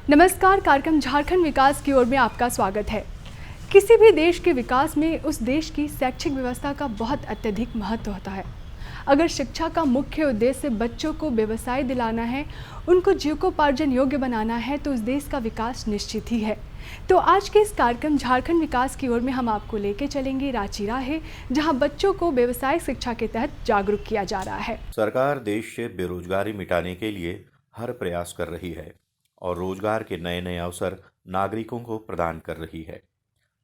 नमस्कार। कार्यक्रम झारखंड विकास की ओर में आपका स्वागत है। किसी भी देश के विकास में उस देश की शैक्षिक व्यवस्था का बहुत अत्यधिक महत्व होता है। अगर शिक्षा का मुख्य उद्देश्य बच्चों को व्यवसाय दिलाना है, उनको जीविकोपार्जन योग्य बनाना है, तो उस देश का विकास निश्चित ही है। तो आज के इस कार्यक्रम झारखंड विकास की ओर में हम आपको लेके चलेंगे रांची राहे, जहां बच्चों को व्यवसायिक शिक्षा के तहत जागरूक किया जा रहा है। सरकार देश से बेरोजगारी मिटाने के लिए हर प्रयास कर रही है और रोजगार के नए नए अवसर नागरिकों को प्रदान कर रही है,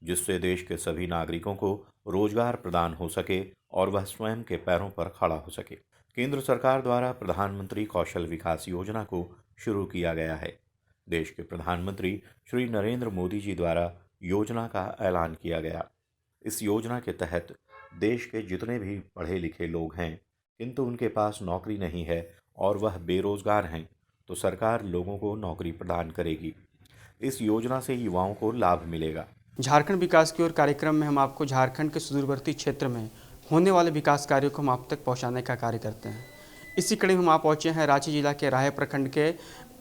जिससे देश के सभी नागरिकों को रोजगार प्रदान हो सके और वह स्वयं के पैरों पर खड़ा हो सके। केंद्र सरकार द्वारा प्रधानमंत्री कौशल विकास योजना को शुरू किया गया है। देश के प्रधानमंत्री श्री नरेंद्र मोदी जी द्वारा योजना का ऐलान किया गया। इस योजना के तहत देश के जितने भी पढ़े लिखे लोग हैं किंतु उनके पास नौकरी नहीं है और वह बेरोजगार हैं, तो सरकार लोगों को नौकरी प्रदान करेगी। इस योजना से युवाओं को लाभ मिलेगा। झारखंड विकास की ओर कार्यक्रम में हम आपको झारखंड के सुदूरवर्ती क्षेत्र में होने वाले विकास कार्यों को हम आप तक पहुंचाने का कार्य करते हैं। इसी कड़ी में हम आप पहुंचे हैं रांची जिला के राहे प्रखंड के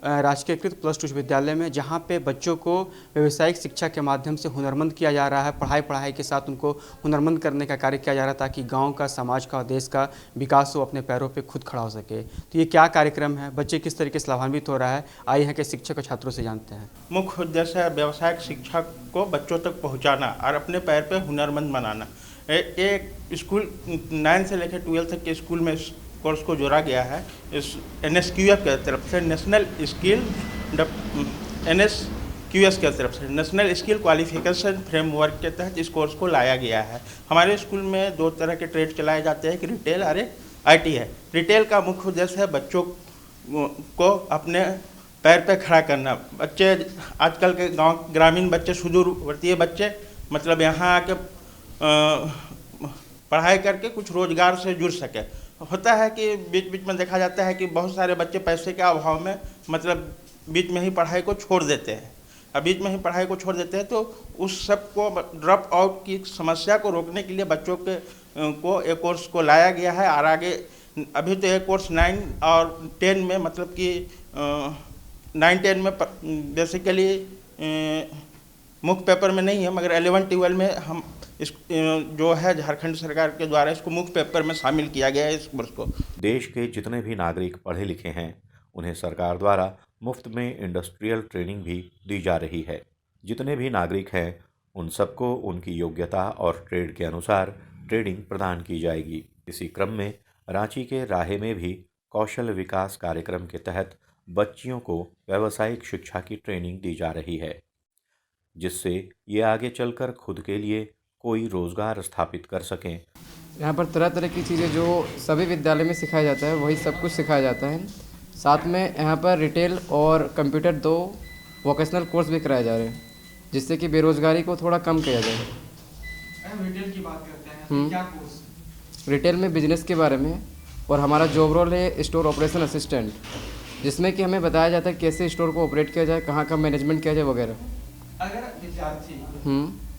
राजकीयकृत +2 विद्यालय में, जहां पे बच्चों को व्यावसायिक शिक्षा के माध्यम से हुनरमंद किया जा रहा है। पढ़ाई के साथ उनको हुनरमंद करने का कार्य किया जा रहा है, ताकि गांव का, समाज का और देश का विकास हो, अपने पैरों पे खुद खड़ा हो सके। तो ये क्या कार्यक्रम है, बच्चे किस तरीके से लाभान्वित हो रहा है, आइए यहाँ के शिक्षक और छात्रों से जानते हैं। मुख्य उद्देश्य है व्यावसायिक शिक्षा को बच्चों तक पहुंचाना और अपने पैर पे हुनरमंद बनाना। एक स्कूल 9 से लेकर 12 तक के स्कूल में कोर्स को जोड़ा गया है। इस NSQF की तरफ से नेशनल स्किल क्वालिफिकेशन फ्रेमवर्क के तहत इस कोर्स को लाया गया है। हमारे स्कूल में 2 तरह के ट्रेड चलाए जाते हैं, कि रिटेल और IT है। रिटेल का मुख्य उद्देश्य है बच्चों को अपने पैर पे खड़ा करना। बच्चे आजकल के गांव ग्रामीण बच्चे, सुदूरवर्तीय बच्चे, मतलब यहाँ आके पढ़ाई करके कुछ रोजगार से जुड़ सके। होता है कि बीच बीच में देखा जाता है कि बहुत सारे बच्चे पैसे के अभाव में मतलब बीच में ही पढ़ाई को छोड़ देते हैं। तो उस सब को ड्रॉप आउट की समस्या को रोकने के लिए बच्चों के को एक कोर्स को लाया गया है। और आगे अभी तो एक कोर्स 9 और 10 में, मतलब कि 9-10 में बेसिकली मुख्य पेपर में नहीं है, मगर 11-12 में हम इस जो है झारखंड सरकार के द्वारा इसको मुख्य पेपर में शामिल किया गया है इस वर्ष को। देश के जितने भी नागरिक पढ़े लिखे हैं उन्हें सरकार द्वारा मुफ्त में इंडस्ट्रियल ट्रेनिंग भी दी जा रही है। जितने भी नागरिक हैं उन सबको उनकी योग्यता और ट्रेड के अनुसार ट्रेनिंग प्रदान की जाएगी। इसी क्रम में रांची के राहे में भी कौशल विकास कार्यक्रम के तहत बच्चियों को व्यावसायिक शिक्षा की ट्रेनिंग दी जा रही है, जिससे ये आगे चलकर खुद के लिए कोई रोजगार स्थापित कर सकें। यहाँ पर तरह तरह की चीज़ें जो सभी विद्यालय में सिखाया जाता है वही सब कुछ सिखाया जाता है। साथ में यहाँ पर रिटेल और कंप्यूटर 2 वोकेशनल कोर्स भी कराए जा रहे हैं, जिससे कि बेरोजगारी को थोड़ा कम किया जाए। रिटेल की बात करते हैं, तो क्या कोर्स? रिटेल में बिजनेस के बारे में, और हमारा जॉब रोल है स्टोर ऑपरेशन असिस्टेंट, जिसमें कि हमें बताया जाता है कैसे स्टोर को ऑपरेट किया जाए, कहाँ का मैनेजमेंट किया जाए वगैरह। अगर विद्यार्थी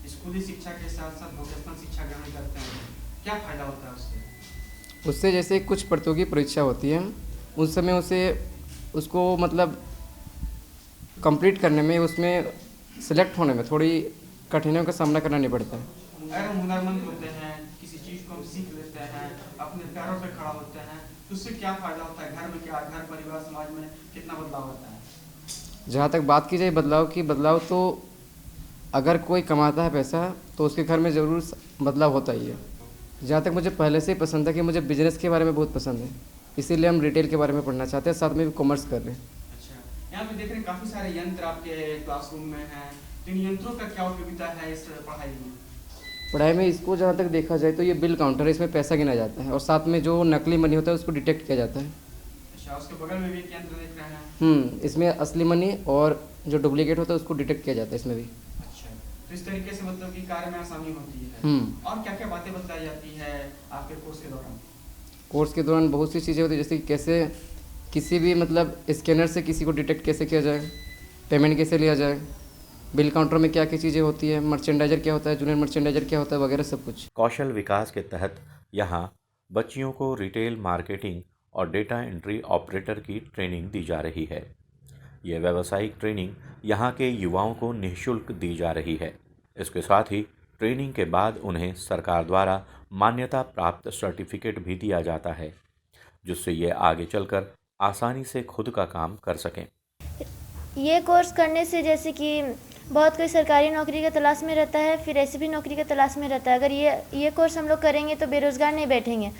स्कूली शिक्षा के साथ साथ वोकेशनल शिक्षा ग्रहण करते हैं, क्या फायदा होता है उससे जैसे कुछ प्रतियोगी परीक्षा होती है, उस समय उसको मतलब कंप्लीट करने में, उसमें सेलेक्ट होने में थोड़ी कठिनाइयों का सामना करना नहीं पड़ता है। अगर हम हुनरमंद होते हैं, किसी चीज़ को हम सीख लेते हैं, अपने पैरों पर खड़ा होते हैं, तो उससे क्या फ़ायदा होता है? घर में क्या, घर परिवार समाज में कितना बदलाव होता है? जहाँ तक बात की जाए बदलाव तो अगर कोई कमाता है पैसा तो उसके घर में ज़रूर बदलाव होता ही है। जहाँ तक मुझे पहले से ही पसंद है कि मुझे बिजनेस के बारे में बहुत पसंद है, इसीलिए हम रिटेल के बारे में पढ़ना चाहते हैं, साथ में भी कॉमर्स कर रहे हैं। अच्छा, यहाँ पे देख रहे हैं काफ़ी सारे यंत्र आपके क्लासरूम में हैं, तो इन यंत्रों का क्या उपयोगिता है इस पढ़ाई में? पढ़ाई में इसको जहाँ तक देखा जाए तो ये बिल काउंटर है, इसमें पैसा गिना जाता है और साथ में जो नकली मनी होता है उसको डिटेक्ट किया जाता है। अच्छा, उसके बगल में भी एक यंत्र देख रहे हैं। इसमें असली मनी और जो डुप्लीकेट होता है उसको डिटेक्ट किया जाता है इसमें भी। तो इस तरीके से मतलब कि कार्य में आसानी होती है। और क्या क्या बातें बताई जाती है आपके कोर्स के दौरान? कोर्स के दौरान बहुत सी चीज़ें होती है, जैसे कि कैसे किसी भी मतलब स्कैनर से किसी को डिटेक्ट कैसे किया जाए, पेमेंट कैसे लिया जाए, बिल काउंटर में क्या क्या चीज़ें होती है, मर्चेंडाइजर क्या होता है, जूनियर मर्चेंडाइजर क्या होता है वगैरह सब कुछ। कौशल विकास के तहत यहाँ बच्चियों को रिटेल मार्केटिंग और डेटा एंट्री ऑपरेटर की ट्रेनिंग दी जा रही है। ये व्यावसायिक ट्रेनिंग यहाँ के युवाओं को निःशुल्क दी जा रही है। इसके साथ ही ट्रेनिंग के बाद उन्हें सरकार द्वारा मान्यता प्राप्त सर्टिफिकेट भी दिया जाता है, जिससे ये आगे चलकर आसानी से खुद का काम कर सकें। ये कोर्स करने से जैसे कि बहुत कोई सरकारी नौकरी की तलाश में रहता है, फिर ऐसे भी नौकरी की तलाश में रहता है। अगर ये कोर्स हम लोग करेंगे तो बेरोज़गार नहीं बैठेंगे।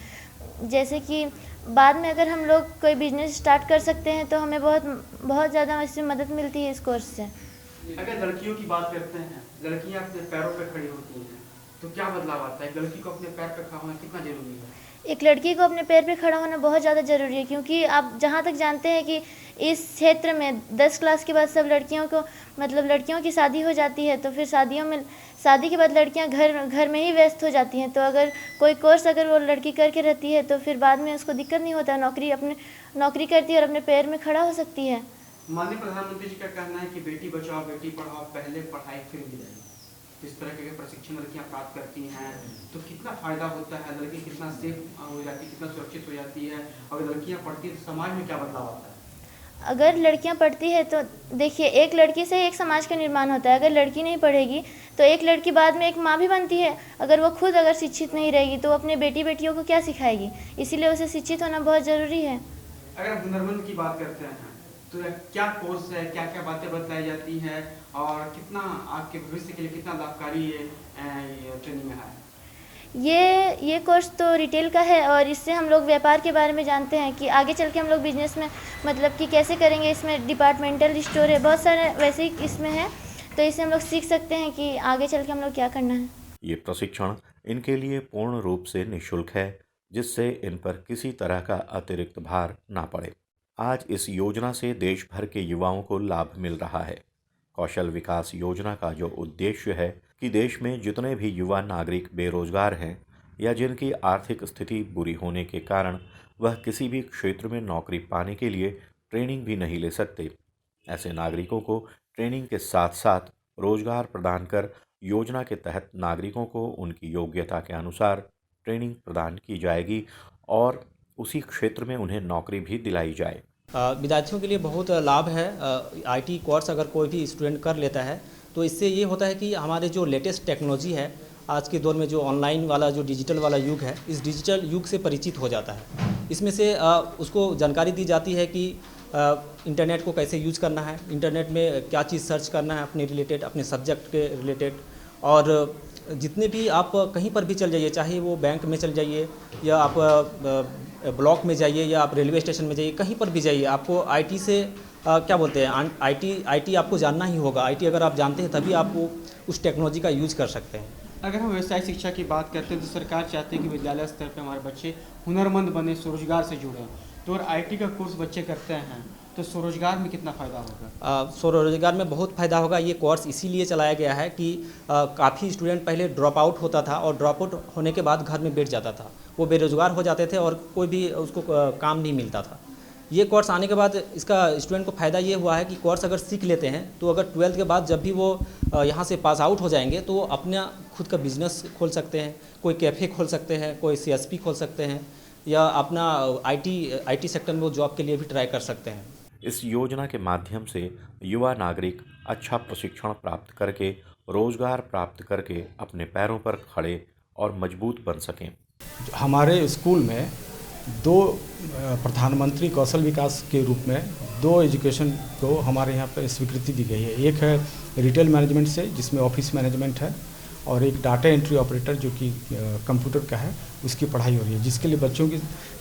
जैसे कि बाद में अगर हम लोग कोई बिजनेस स्टार्ट कर सकते हैं तो हमें बहुत ज़्यादा इससे मदद मिलती है इस कोर्स से। अगर लड़कियों की बात करते हैं, लड़कियां अपने पैरों पर खड़ी होती हैं तो क्या बदलाव आता है? लड़की को अपने पैर पर खड़ा होना कितना जरूरी है? एक लड़की को अपने पैर पे खड़ा होना बहुत ज़्यादा ज़रूरी है, क्योंकि आप जहाँ तक जानते हैं कि इस क्षेत्र में 10 क्लास के बाद सब लड़कियों को लड़कियों की शादी हो जाती है, तो फिर शादी के बाद लड़कियां घर में ही व्यस्त हो जाती हैं। तो अगर कोई कोर्स अगर वो लड़की करके रहती है तो फिर बाद में उसको दिक्कत नहीं होता, नौकरी करती है और अपने पैर में खड़ा हो सकती है। माननीय प्रधानमंत्री जी का कहना है कि बेटी बचाओ बेटी पढ़ाओ, पहले पढ़ाई फिर विदाई। इस तरह के प्रशिक्षण लड़कियां प्राप्त करती हैं तो कितना फ़ायदा होता है, लड़की कितना सेफ हो जाती है, कितना सुरक्षित हो जाती है। अगर लड़कियां पढ़ती हैं तो समाज में क्या बदलाव आता है? अगर लड़कियां पढ़ती है तो देखिए, एक लड़की से एक समाज का निर्माण होता है। अगर लड़की नहीं पढ़ेगी तो एक लड़की बाद में एक माँ भी बनती है। अगर वो खुद अगर शिक्षित नहीं रहेगी तो वो अपने बेटियों को क्या सिखाएगी? इसीलिए उसे शिक्षित होना बहुत ज़रूरी है। अगर हुनरमंद की बात करते हैं तो क्या कोर्स है, क्या क्या बातें बताई जाती हैं और कितना आपके भविष्य के लिए कितना लाभकारी ये ट्रेनिंग है? ये कोर्स तो रिटेल का है और इससे हम लोग व्यापार के बारे में जानते हैं कि आगे चल के हम लोग बिजनेस में कि कैसे करेंगे। इसमें डिपार्टमेंटल स्टोर है, बहुत सारे वैसे ही इसमें है, तो इससे हम लोग सीख सकते हैं कि आगे चल के हम लोग क्या करना है। ये प्रशिक्षण इनके लिए पूर्ण रूप से निःशुल्क है, जिससे इन पर किसी तरह का अतिरिक्त भार ना पड़े। आज इस योजना से देश भर के युवाओं को लाभ मिल रहा है। कौशल विकास योजना का जो उद्देश्य है कि देश में जितने भी युवा नागरिक बेरोजगार हैं या जिनकी आर्थिक स्थिति बुरी होने के कारण वह किसी भी क्षेत्र में नौकरी पाने के लिए ट्रेनिंग भी नहीं ले सकते, ऐसे नागरिकों को ट्रेनिंग के साथ साथ रोजगार प्रदान कर योजना के तहत नागरिकों को उनकी योग्यता के अनुसार ट्रेनिंग प्रदान की जाएगी और उसी क्षेत्र में उन्हें नौकरी भी दिलाई जाए। विद्यार्थियों के लिए बहुत लाभ है। आईटी कोर्स अगर कोई भी स्टूडेंट कर लेता है तो इससे ये होता है कि हमारे जो लेटेस्ट टेक्नोलॉजी है आज के दौर में, जो ऑनलाइन वाला जो डिजिटल वाला युग है, इस डिजिटल युग से परिचित हो जाता है। इसमें से उसको जानकारी दी जाती है कि इंटरनेट को कैसे यूज करना है, इंटरनेट में क्या चीज़ सर्च करना है अपने रिलेटेड, अपने सब्जेक्ट के रिलेटेड। और जितने भी आप कहीं पर भी चल जाइए, चाहे वो बैंक में चल जाइए या आप ब्लॉक में जाइए या आप रेलवे स्टेशन में जाइए, कहीं पर भी जाइए, आपको आईटी से क्या बोलते हैं, आईटी आपको जानना ही होगा। आईटी अगर आप जानते हैं तभी आप वो उस टेक्नोलॉजी का यूज कर सकते हैं। अगर हम व्यवसायिक शिक्षा की बात करते हैं तो सरकार चाहती है कि विद्यालय स्तर पर हमारे बच्चे हुनरमंद बने, स्वरोजगार से जुड़ें। तो अगर आईटी का कोर्स बच्चे करते हैं तो स्वरोजगार में कितना फ़ायदा होगा? स्वरोजगार में बहुत फ़ायदा होगा। ये कोर्स इसीलिए चलाया गया है कि काफ़ी स्टूडेंट पहले ड्रॉप आउट होता था और ड्रॉप आउट होने के बाद घर में बैठ जाता था, वो बेरोज़गार हो जाते थे और कोई भी उसको काम नहीं मिलता था। ये कोर्स आने के बाद इसका स्टूडेंट को फ़ायदा ये हुआ है कि कोर्स अगर सीख लेते हैं तो अगर 12th के बाद जब भी वो यहाँ से पास आउट हो जाएंगे तो वो अपना खुद का बिजनेस खोल सकते हैं, कोई कैफ़े खोल सकते हैं, कोई CSP खोल सकते हैं या अपना आईटी सेक्टर में वो जॉब के लिए भी ट्राई कर सकते हैं। इस योजना के माध्यम से युवा नागरिक अच्छा प्रशिक्षण प्राप्त करके रोजगार प्राप्त करके अपने पैरों पर खड़े और मजबूत बन सकें। हमारे स्कूल में 2 प्रधानमंत्री कौशल विकास के रूप में 2 एजुकेशन को हमारे यहाँ पर स्वीकृति दी गई है। एक है रिटेल मैनेजमेंट से, जिसमें ऑफिस मैनेजमेंट है, और एक डाटा एंट्री ऑपरेटर जो कि कंप्यूटर का है, उसकी पढ़ाई हो रही है, जिसके लिए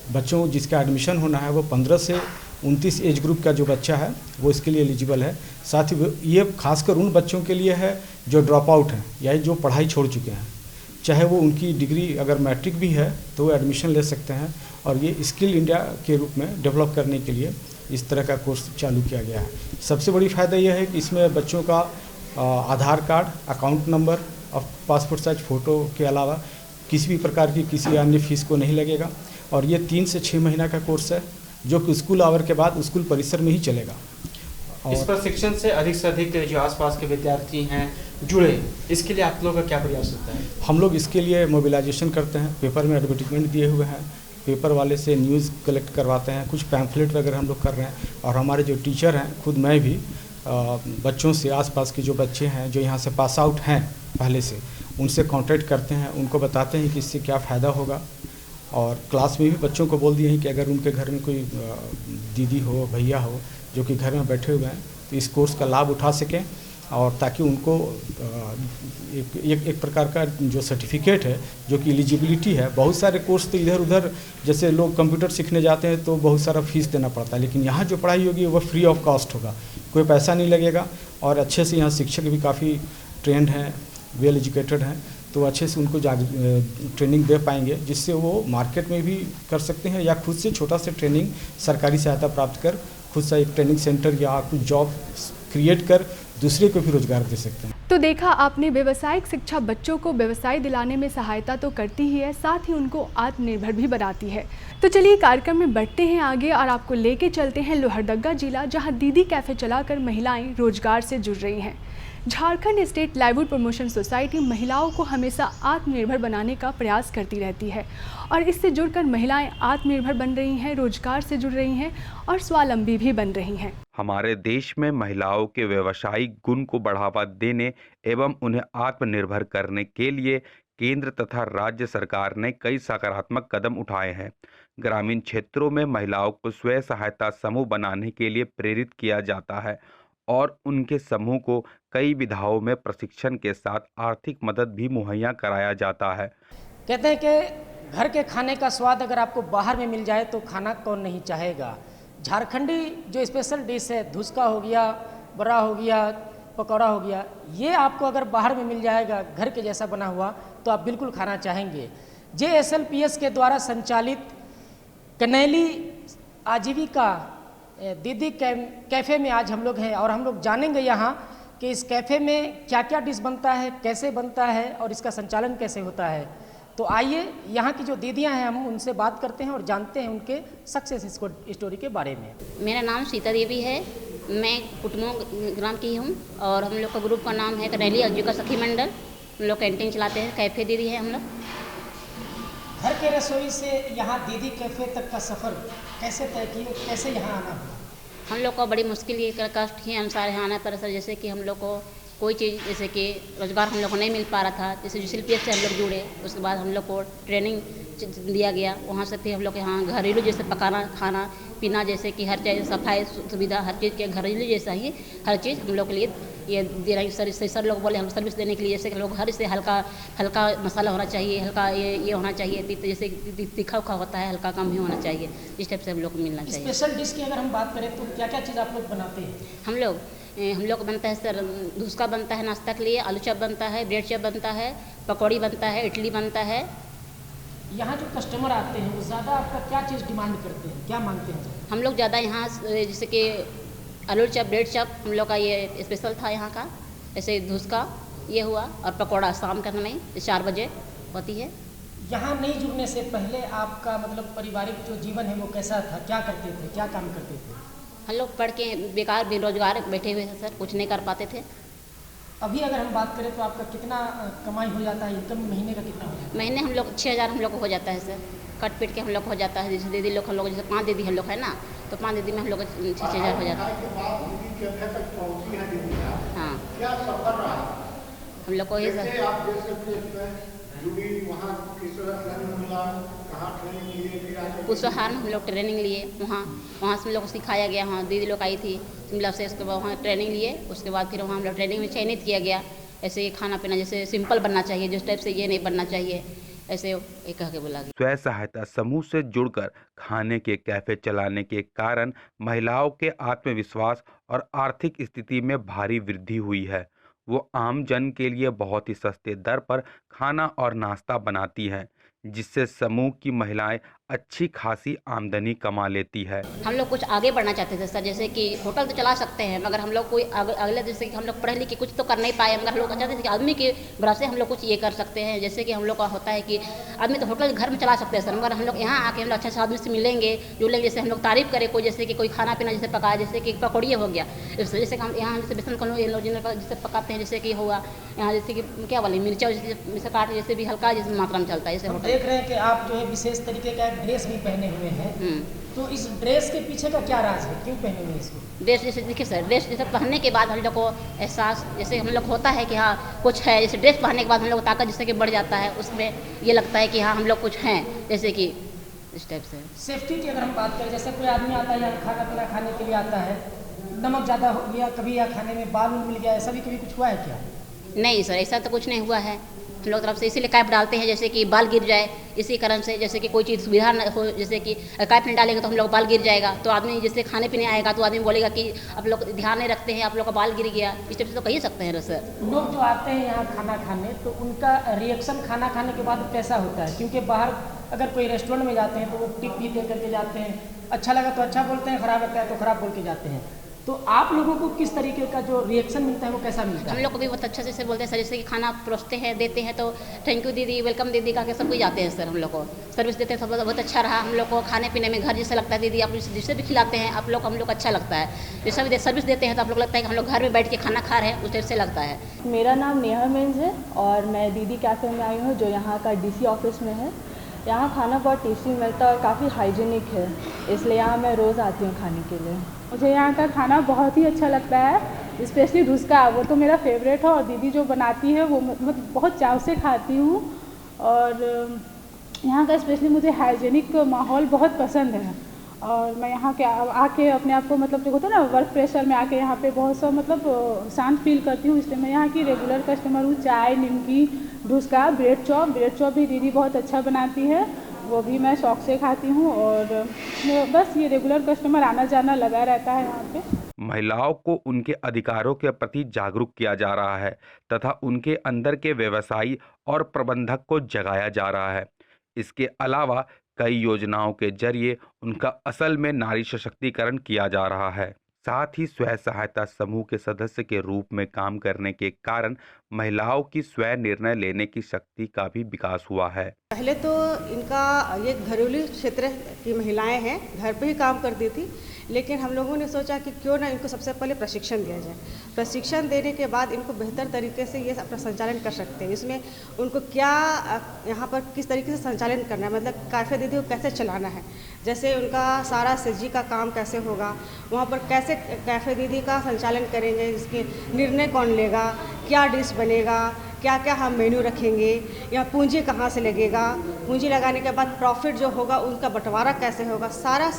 बच्चों जिसका एडमिशन होना है वो 15 से 29 एज ग्रुप का जो बच्चा है वो इसके लिए एलिजिबल है। साथ ही ये खासकर उन बच्चों के लिए है जो ड्रॉप आउट हैं या जो पढ़ाई छोड़ चुके हैं, चाहे वो उनकी डिग्री अगर मैट्रिक भी है तो वो एडमिशन ले सकते हैं। और ये स्किल इंडिया के रूप में डेवलप करने के लिए इस तरह का कोर्स चालू किया गया है। सबसे बड़ी फ़ायदा यह है कि इसमें बच्चों का आधार कार्ड, अकाउंट नंबर और पासपोर्ट साइज फ़ोटो के अलावा किसी भी प्रकार की किसी अन्य फीस को नहीं लगेगा। और ये 3 से 6 महीना का कोर्स है जो कि स्कूल आवर के बाद स्कूल परिसर में ही चलेगा। इस प्रशिक्षण से अधिक जो आसपास के विद्यार्थी हैं जुड़े, इसके लिए आप लोगों का क्या प्रयास होता है? हम लोग इसके लिए मोबिलाइजेशन करते हैं, पेपर में एडवर्टीजमेंट दिए हुए हैं, पेपर वाले से न्यूज़ कलेक्ट करवाते हैं, कुछ पैम्फलेट वगैरह हम लोग कर रहे हैं। और हमारे जो टीचर हैं, खुद मैं भी बच्चों से, आसपास के जो बच्चे हैं जो यहाँ से पास आउट हैं पहले से, उनसे कांटेक्ट करते हैं, उनको बताते हैं कि इससे क्या फ़ायदा होगा। और क्लास में भी बच्चों को बोल दिए हैं कि अगर उनके घर में कोई दीदी हो, भैया हो जो कि घर में बैठे हुए हैं, तो इस कोर्स का लाभ उठा सकें, और ताकि उनको एक प्रकार का जो सर्टिफिकेट है, जो कि एलिजिबिलिटी है। बहुत सारे कोर्स तो इधर उधर, जैसे लोग कंप्यूटर सीखने जाते हैं तो बहुत सारा फीस देना पड़ता है, लेकिन यहाँ जो पढ़ाई होगी वह फ्री ऑफ कॉस्ट होगा, कोई पैसा नहीं लगेगा। और अच्छे से यहाँ शिक्षक भी काफ़ी ट्रेंड हैं, वेल एजुकेटेड हैं, तो अच्छे से उनको ट्रेनिंग दे पाएंगे, जिससे वो मार्केट में भी कर सकते हैं या खुद से छोटा सा ट्रेनिंग सरकारी सहायता प्राप्त कर खुद से एक ट्रेनिंग सेंटर या कुछ जॉब क्रिएट कर दूसरे को भी रोजगार दे सकते हैं। तो देखा आपने, व्यावसायिक शिक्षा बच्चों को व्यवसाय दिलाने में सहायता तो करती ही है, साथ ही उनको आत्मनिर्भर भी बनाती है। तो चलिए कार्यक्रम में बढ़ते हैं आगे और आपको लेके चलते हैं लोहरदगा जिला, जहां दीदी कैफ़े चलाकर महिलाएं रोजगार से जुड़ रही हैं। Jharkhand state livelihood promotion society महिलाओं को हमेशा आत्मनिर्भर बनाने का प्रयास करती रहती है और इससे जुड़कर महिलाएं आत्मनिर्भर बन रही हैं, रोजगार से जुड़ रही हैं और स्वावलंबी भी बन रही हैं। हमारे देश में महिलाओं के व्यावसायिक गुण को बढ़ावा देने एवं उन्हें आत्मनिर्भर करने के लिए केंद्र तथा राज्य सरकार ने कई सकारात्मक कदम उठाए हैं। ग्रामीण क्षेत्रों में महिलाओं को स्वयं सहायता समूह बनाने के लिए प्रेरित किया जाता है और उनके समूह को कई विधाओं में प्रशिक्षण के साथ आर्थिक मदद भी मुहैया कराया जाता है। कहते हैं कि घर के खाने का स्वाद अगर आपको बाहर में मिल जाए तो खाना कौन नहीं चाहेगा। झारखंडी जो स्पेशल डिश है, धुसका हो गया, बड़ा हो गया, पकौड़ा हो गया, ये आपको अगर बाहर में मिल जाएगा घर के जैसा बना हुआ तो आप बिल्कुल खाना चाहेंगे। JSLPS के द्वारा संचालित कनैली आजीविका दीदी कैफ़े में आज हम लोग हैं और हम लोग जानेंगे यहाँ कि इस कैफ़े में क्या क्या डिश बनता है, कैसे बनता है और इसका संचालन कैसे होता है। तो आइए यहाँ की जो दीदियाँ हैं हम उनसे बात करते हैं और जानते हैं उनके सक्सेस स्टोरी के बारे में। मेरा नाम सीता देवी है, मैं कुटुमो ग्राम की हूँ और हम लोग का ग्रुप का नाम है कनैली आजीविका सखी मंडल। हम लोग कैंटीन चलाते हैं, कैफ़े दीदी है हम लोग। घर के रसोई से यहाँ दीदी कैफ़े तक का सफ़र कैसे तय किए, कैसे यहाँ आना हुआ? हम लोग को बड़ी मुश्किल ये कष्ट के अनुसार यहाँ आना पड़ा सर। जैसे कि हम लोग को कोई चीज़, जैसे कि रोज़गार हम लोग को नहीं मिल पा रहा था, जैसे JSLPS से हम लोग जुड़े, उसके बाद हम लोग को ट्रेनिंग दिया गया, वहाँ से फिर हम लोग यहाँ घरेलू जैसे पकाना, खाना पीना, जैसे कि हर चीज़ सफाई सुविधा, हर चीज़ के घरेलू जैसा ही हर चीज़ हम लोग के लिए ये दे रही सर लोग बोले हम सर्विस देने के लिए। जैसे कि लोग हर से हल्का मसाला होना चाहिए, हल्का ये होना चाहिए, जैसे तीखा उखा होता है हल्का कम ही होना चाहिए, इस टाइप से हम लोग को मिलना चाहिए। स्पेशल डिश की अगर हम बात करें तो क्या क्या चीज़ आप लोग बनाते हैं? हम लोग बनता है सर, धुसका बनता है नाश्ता के लिए, आलू चप बनता है, ब्रेड चप बनता है, पकौड़ी बनता है, इडली बनता है। यहाँ जो कस्टमर आते हैं वो ज़्यादा आपका क्या चीज़ डिमांड करते हैं, क्या मांगते हैं? हम लोग ज़्यादा यहाँ जैसे कि आलू चप, ब्रेड चप हम लोग का ये स्पेशल था यहाँ का, जैसे धुसका ये हुआ और पकौड़ा शाम का समय 4 बजे होती है। यहाँ नहीं जुड़ने से पहले आपका मतलब पारिवारिक जो जीवन है वो कैसा था, क्या करते थे, क्या काम करते थे? हम लोग पढ़ के बेकार बेरोजगार बैठे हुए हैं सर, कुछ नहीं कर पाते थे। अभी अगर हम बात करें तो आपका कितना कमाई हो जाता है, इनकम महीने का कितना हो जाता है? महीने हम लोग 6,000 हम लोग को हो जाता है सर, कट पीट के हम लोग हो जाता है। जैसे दीदी लोग हम लोग, जैसे 5 दीदी हम लोग है ना, तो 5 दीदी में हम लोग 6,000 हो जाता है। हाँ, हम लोग को ही कुशवाहा में हम लोग ट्रेनिंग लिए, वहाँ से हम लोग को सिखाया गया। वहाँ दीदी लोग आई थी शिमला से, उसके बाद वहाँ ट्रेनिंग लिए, उसके बाद फिर वहाँ हम लोग ट्रेनिंग में चयनित किया गया। ऐसे ही खाना पीना जैसे सिंपल बनना चाहिए, जिस टाइप से ये नहीं बनना चाहिए, ऐसे एक कह के बोला गया। स्वयं सहायता समूह से जुड़कर खाने के कैफे चलाने के कारण महिलाओं के आत्मविश्वास और आर्थिक स्थिति में भारी वृद्धि हुई है। वो आम जन के लिए बहुत ही सस्ते दर पर खाना और नाश्ता बनाती है, जिससे समूह की महिलाएं अच्छी खासी आमदनी कमा लेती है। हम लोग कुछ आगे बढ़ना चाहते थे सर, जैसे कि होटल तो चला सकते हैं, मगर हम लोग कोई अगले, जैसे कि हम लोग पढ़े लिखे कुछ तो कर नहीं पाए, मगर हम लोग चाहते थे कि आदमी के बराबर से हम लोग कुछ ये कर सकते हैं। जैसे कि हम लोग का होता है कि आदमी तो होटल घर में चला सकते हैं सर, मगर हम लोग यहाँ आके हम लोग अच्छे से आदमी से मिलेंगे, जुड़ेंगे, जैसे हम लोग तारीफ करें कोई, जैसे कि कोई खाना पीना जैसे पकाए, जैसे कि पकौड़ी हो गया, जैसे कि हम यहाँ जैसे बेसन कलो ये लोग जैसे पकाते हैं, जैसे कि हुआ यहाँ जैसे कि क्या बोले मिर्चा जैसे काट, जैसे भी हल्का जैसे मात्रा में चलता है। जैसे देख रहे हैं कि आप जो है विशेष तरीके का शायद ड्रेस भी पहने हुए हैं, तो इस ड्रेस के पीछे का क्या राज है, क्यों पहने हुए इसको? ड्रेस जैसे देखिए सर, ड्रेस जैसे पहनने के बाद हम लोग को एहसास जैसे हम लोग होता है कि हाँ कुछ है, जैसे ड्रेस पहनने के बाद हम लोग को ताकत जैसे कि बढ़ जाता है, उसमें ये लगता है कि हाँ हम लोग कुछ हैं, जैसे कि इस टाइप से। सेफ्टी की अगर हम बात करें, जैसे कोई आदमी आता है यहाँ खाना पीना खाने के लिए आता है, नमक ज़्यादा हो गया कभी, या खाने में बाल मिल गया, ऐसा भी कभी कुछ हुआ है क्या? नहीं सर, ऐसा तो कुछ नहीं हुआ है हम लोग तरफ से, इसीलिए कैप डालते हैं जैसे कि बाल गिर जाए, इसी कारण से जैसे कि कोई चीज़ सुविधा न हो, जैसे कि कैप नहीं डालेंगे तो हम लोग बाल गिर जाएगा, तो आदमी जैसे खाने पीने आएगा तो आदमी बोलेगा कि आप लोग ध्यान नहीं रखते हैं, आप लोग का बाल गिर गया, इस टाइप से तो कह ही सकते हैं ना सर। लोग जो आते हैं यहाँ खाना खाने, तो उनका रिएक्शन खाना खाने के बाद कैसा होता है? क्योंकि बाहर अगर कोई रेस्टोरेंट में जाते हैं तो वो टिप भी दे करके जाते हैं, अच्छा लगा तो अच्छा बोलते हैं, ख़राब लगता है तो ख़राब बोल के जाते हैं, तो आप लोगों को किस तरीके का जो रिएक्शन मिलता है वो कैसा मिलता है? हम लोग को भी बहुत अच्छा से बोलते हैं सर, जैसे कि खाना परोसते हैं देते हैं तो थैंक यू दीदी, वेलकम दीदी का के सब कुछ जाते हैं सर, हम लोग को सर्विस देते हैं, सब बहुत अच्छा रहा हम लोग को, खाने पीने में घर जैसा लगता है, दीदी आप जिससे भी खिलाते हैं आप लोग को हम लोग अच्छा लगता है, जैसा भी सर्विस देते हैं तो आप लोग लगता है कि हम लोग घर में बैठ के खाना खा रहे हैं, उस टाइप से लगता है। मेरा नाम नेहा मीन्स है और मैं दीदी कैफ़े में आई हूँ जो यहाँ का डीसी ऑफिस में है। यहाँ खाना बहुत टेस्टी मिलता है और काफ़ी हाइजीनिक है, इसलिए यहाँ मैं रोज़ आती हूँ खाने के लिए। मुझे यहाँ का खाना बहुत ही अच्छा लगता है, स्पेशली धुसका, वो तो मेरा फेवरेट है और दीदी जो बनाती है वो मैं बहुत चाव से खाती हूँ। और यहाँ का स्पेशली मुझे हाइजीनिक माहौल बहुत पसंद है और मैं यहाँ के आके अपने आप को मतलब जो होता है ना वर्क प्रेशर में आके यहाँ पे बहुत सा मतलब शांत फील करती हूँ, इसलिए मैं यहाँ की रेगुलर कस्टमर हूँ। चाय, निमकी, धुसका, ब्रेड चॉप भी दीदी बहुत अच्छा बनाती है, वो भी मैं शौक से खाती हूँ और बस ये रेगुलर कस्टमर आना जाना लगा रहता है यहाँ पे। महिलाओं को उनके अधिकारों के प्रति जागरूक किया जा रहा है तथा उनके अंदर के व्यवसायी और प्रबंधक को जगाया जा रहा है। इसके अलावा कई योजनाओं के जरिए उनका असल में नारी सशक्तिकरण किया जा रहा है। साथ ही स्व सहायता समूह के सदस्य के रूप में काम करने के कारण महिलाओं की स्व निर्णय लेने की शक्ति का भी विकास हुआ है। पहले तो इनका ये घरेलू क्षेत्र की महिलाएं हैं, घर पे ही काम करती थी, लेकिन हम लोगों ने सोचा कि क्यों ना इनको सबसे पहले प्रशिक्षण दिया जाए। प्रशिक्षण देने के बाद इनको बेहतर तरीके से ये अपना संचालन कर सकते हैं। इसमें उनको क्या यहाँ पर किस तरीके से संचालन करना है, मतलब कैफ़े दीदी को कैसे चलाना है, जैसे उनका सारा सजी का काम कैसे होगा, वहाँ पर कैसे कैफ़े दीदी का संचालन करेंगे, इसके निर्णय कौन लेगा, क्या डिश बनेगा, क्या क्या हम मेन्यू रखेंगे, या पूंजी कहाँ से लगेगा, पूंजी लगाने के बाद प्रॉफिट जो होगा उनका बंटवारा कैसे होगा, सारा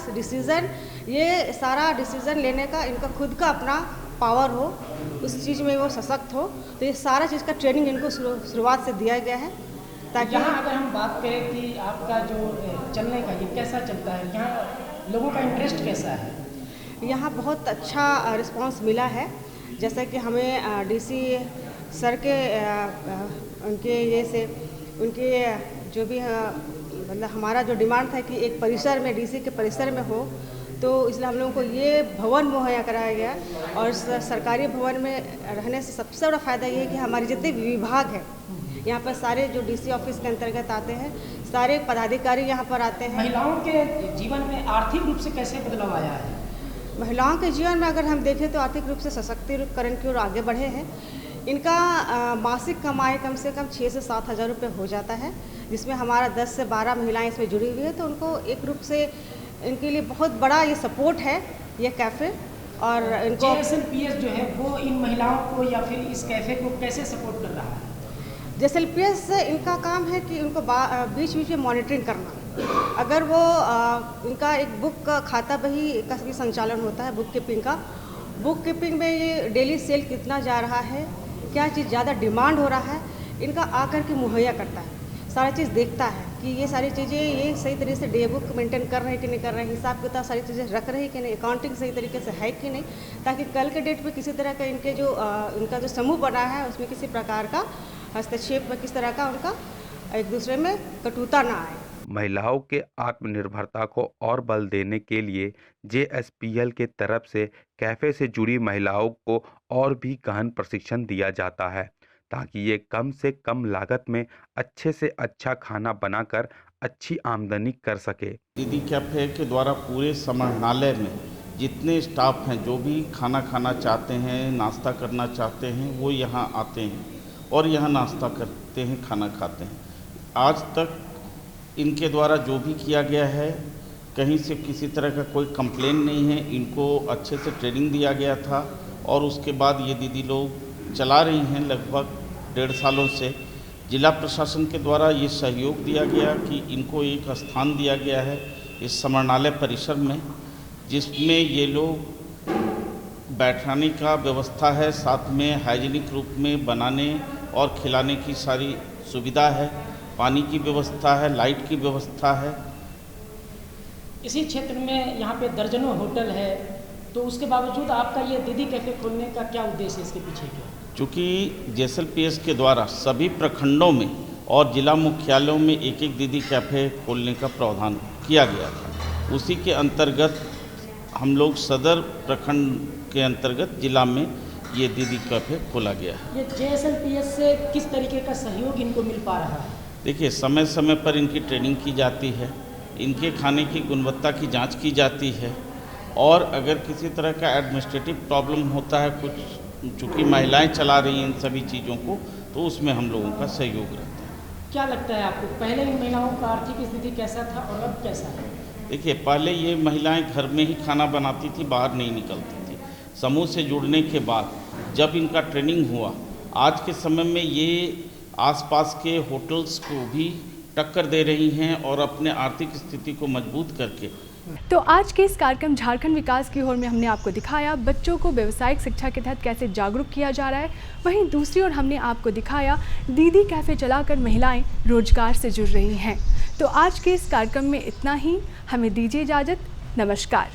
डिसीज़न लेने का इनका खुद का अपना पावर हो, उस चीज़ में वो सशक्त हो। तो ये सारा चीज़ का ट्रेनिंग इनको शुरुआत से दिया गया है ताकि यहाँ अगर हम बात करें कि आपका जो चलने का ये कैसा चलता है, यहाँ लोगों का इंटरेस्ट कैसा है? यहाँ बहुत अच्छा रिस्पांस मिला है। जैसा कि हमें डीसी सर के उनके ये से उनके जो भी मतलब हमारा जो डिमांड था कि एक परिसर में डीसी के परिसर में हो, तो इसलिए हम लोगों को ये भवन मुहैया कराया गया। और सरकारी भवन में रहने से सबसे बड़ा फ़ायदा ये है कि हमारे जितने भी विभाग हैं यहाँ पर सारे जो डीसी ऑफिस के अंतर्गत आते हैं, सारे पदाधिकारी यहाँ पर आते हैं। महिलाओं के जीवन में आर्थिक रूप से कैसे बदलाव आया है? महिलाओं के जीवन में अगर हम देखें तो आर्थिक रूप से सशक्तिकरण की ओर आगे बढ़े हैं। इनका मासिक कमाई कम से कम 6 से 7 हज़ार रुपये हो जाता है, जिसमें हमारा 10 से 12 महिलाएं इसमें जुड़ी हुई है। तो उनको एक रूप से इनके लिए बहुत बड़ा ये सपोर्ट है ये कैफ़े। और इनको JSLPS जो है वो इन महिलाओं को या फिर इस कैफ़े को कैसे सपोर्ट कर रहा है? JSLPS से इनका काम है कि उनको बीच बीच में मॉनिटरिंग करना। अगर वो इनका एक बुक का खाता बही का भी संचालन होता है, बुक कीपिंग का। बुक कीपिंग में ये डेली सेल कितना जा रहा है, क्या चीज़ ज़्यादा डिमांड हो रहा है, इनका आकर के मुहैया करता है, सारी चीज़ देखता है कि ये सारी चीज़ें ये सही तरीके से डे बुक मेंटेन कर रहे हैं कि नहीं कर रहे हैं, हिसाब किताब सारी चीज़ें रख रहे हैं कि नहीं, अकाउंटिंग सही तरीके से है कि नहीं, ताकि कल के डेट पे किसी तरह का इनका जो समूह बना है उसमें किसी प्रकार का हस्तक्षेप किस तरह का उनका एक दूसरे में कटुता ना आए। महिलाओं के आत्मनिर्भरता को और बल देने के लिए JSPL के तरफ से कैफ़े से जुड़ी महिलाओं को और भी गहन प्रशिक्षण दिया जाता है ताकि ये कम से कम लागत में अच्छे से अच्छा खाना बनाकर अच्छी आमदनी कर सके। दीदी कैफ़े के द्वारा पूरे समाहरणालय में जितने स्टाफ हैं जो भी खाना खाना चाहते हैं, नाश्ता करना चाहते हैं, वो यहाँ आते हैं और यहाँ नाश्ता करते हैं, खाना खाते हैं। आज तक इनके द्वारा जो भी किया गया है, कहीं से किसी तरह का कोई कंप्लेन नहीं है। इनको अच्छे से ट्रेनिंग दिया गया था और उसके बाद ये दीदी लोग चला रही हैं लगभग 1.5 सालों से। जिला प्रशासन के द्वारा ये सहयोग दिया गया कि इनको एक स्थान दिया गया है इस समरणालय परिसर में, जिसमें ये लोग बैठाने का व्यवस्था है, साथ में हाइजीनिक रूप में बनाने और खिलाने की सारी सुविधा है, पानी की व्यवस्था है, लाइट की व्यवस्था है। इसी क्षेत्र में यहाँ पे दर्जनों होटल है, तो उसके बावजूद आपका ये दीदी कैफ़े खोलने का क्या उद्देश्य है, इसके पीछे क्या? चूँकि जेएसएलपीएस के द्वारा सभी प्रखंडों में और जिला मुख्यालयों में एक एक दीदी कैफ़े खोलने का प्रावधान किया गया था, उसी के अंतर्गत हम लोग सदर प्रखंड के अंतर्गत जिला में ये दीदी कैफ़े खोला गया है। ये जेएसएलपीएस से किस तरीके का सहयोग इनको मिल पा रहा है? देखिए, समय समय पर इनकी ट्रेनिंग की जाती है, इनके खाने की गुणवत्ता की जांच की जाती है, और अगर किसी तरह का एडमिनिस्ट्रेटिव प्रॉब्लम होता है, कुछ चूँकि महिलाएं चला रही हैं इन सभी चीज़ों को, तो उसमें हम लोगों का सहयोग रहता है। क्या लगता है आपको, पहले इन महिलाओं का आर्थिक स्थिति कैसा था और अब कैसा है? देखिए, पहले ये महिलाएं घर में ही खाना बनाती थी, बाहर नहीं निकलती थी। समूह से जुड़ने के बाद जब इनका ट्रेनिंग हुआ, आज के समय में ये आसपास के होटल्स को भी टक्कर दे रही हैं और अपने आर्थिक स्थिति को मजबूत करके। तो आज के इस कार्यक्रम झारखंड विकास की ओर में हमने आपको दिखाया बच्चों को व्यावसायिक शिक्षा के तहत कैसे जागरूक किया जा रहा है, वहीं दूसरी ओर हमने आपको दिखाया दीदी कैफ़े चलाकर महिलाएं रोजगार से जुड़ रही हैं। तो आज के इस कार्यक्रम में इतना ही, हमें दीजिए इजाज़त, नमस्कार।